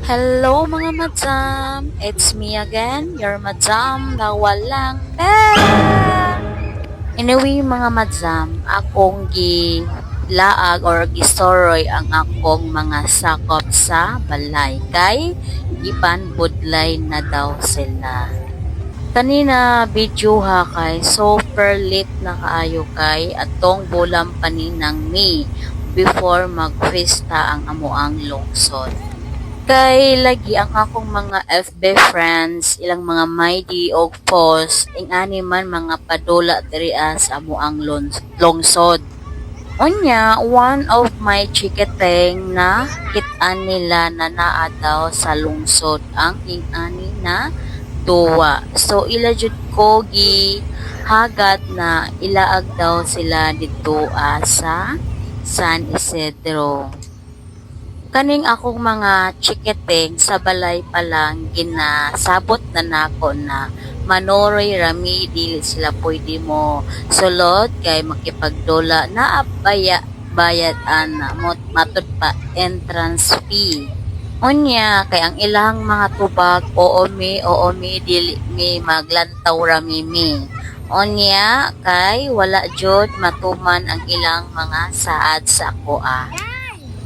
Hello mga madam, it's me again, your madam na walang pera. Anyway mga madam, akong gilaag or gistoroy ang akong mga sakop sa balay kay ipan budlay na daw sila. Kanina video ha kay super late na kaayo kay atong bulang paninang May before magfesta ang amuang lungsod. Kay lagi ang akong mga FB friends, ilang mga mighty og post, ing ani man mga padula diri sa amuang lungsod. Unya, one of my chiketeng na kitaan nila na naa daw sa lungsod ang ing ani na tuwa. So ila jud ko gi hagat na ilaag daw sila dito sa San Isidro. Kaning akong mga chiketeng sa balay pa lang ginasabot na nako na Manoroy Rami dili sila pwede mo sulod kay makipagdola na bayad ana matud pa entrance fee. Unya kay ang ilang mga tubag oo mi dili mi maglantaw rami mi. Unya kay wala jud matuman ang ilang mga saad sa akoa.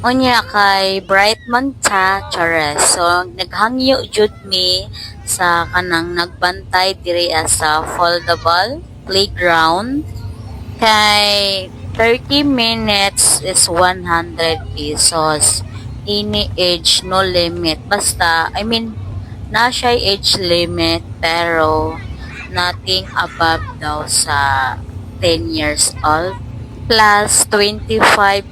Unya kay Brightman ta Chares. So naghangyo jud mi sa kanang nagbantay diri sa foldable playground kay 30 minutes is 100 pesos. Any age no limit. Basta na siya age limit pero nothing above daw sa 10 years old. Plus 25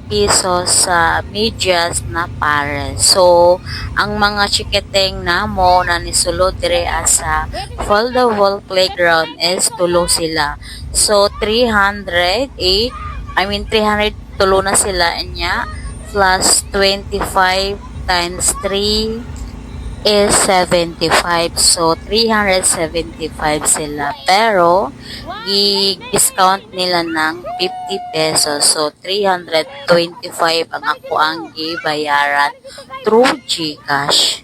pesos sa medyas na pares. So, ang mga chiketeng namo na nisulod dire sa foldable playground is tulo sila. So, 300 tulo na sila niya plus 25 times 3 is 75. So, 375 sila. Pero, i-discount nila ng 50 pesos. So, 325 ang ako ang gibayaran through GCash.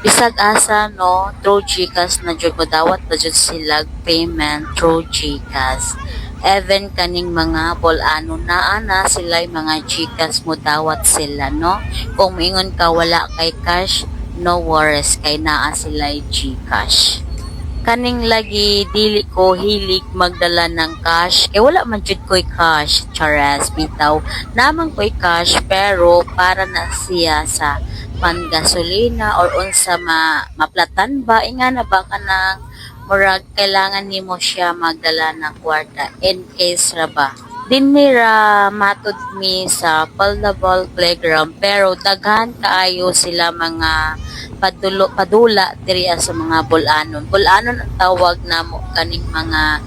Bisag asa, no, through GCash na dyan ko dawat na dyan sila payment through GCash. Even kaning mga bolano na sila mga GCash mo dawat sila, no? Kung mingon ka wala kay cash, no worries kay naa sila GCash. Kaning lagi dili ko hilig magdala ng cash kay wala man jud ko'y cash. Charas bitaw namang ko'y cash pero para na siya sa pangasolina or unsa maplatan ba inga na ba kanang murag kailangan nimo siya magdala ng kwarta in case ra ba dinira matud mi sa foldable playground pero daghan kaayo sila mga padula diri sa mga bulanon. Bulanon ang tawag namo kaning mga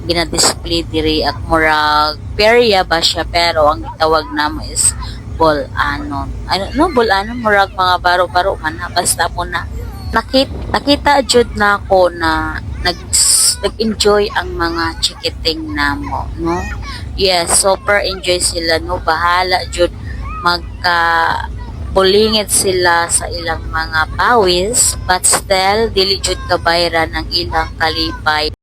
gina-display diri at murag perya ba siya pero ang tawag namo is bulanon. Ano no bulanon murag mga baro-baro man basta mo na nakita jud na ako na nag-enjoy ang mga chiketeng namo, no? Yes, super enjoy sila, no? Bahala jud bulingit sila sa ilang mga pawis but still dili jud kabayran ang ilang kalipay.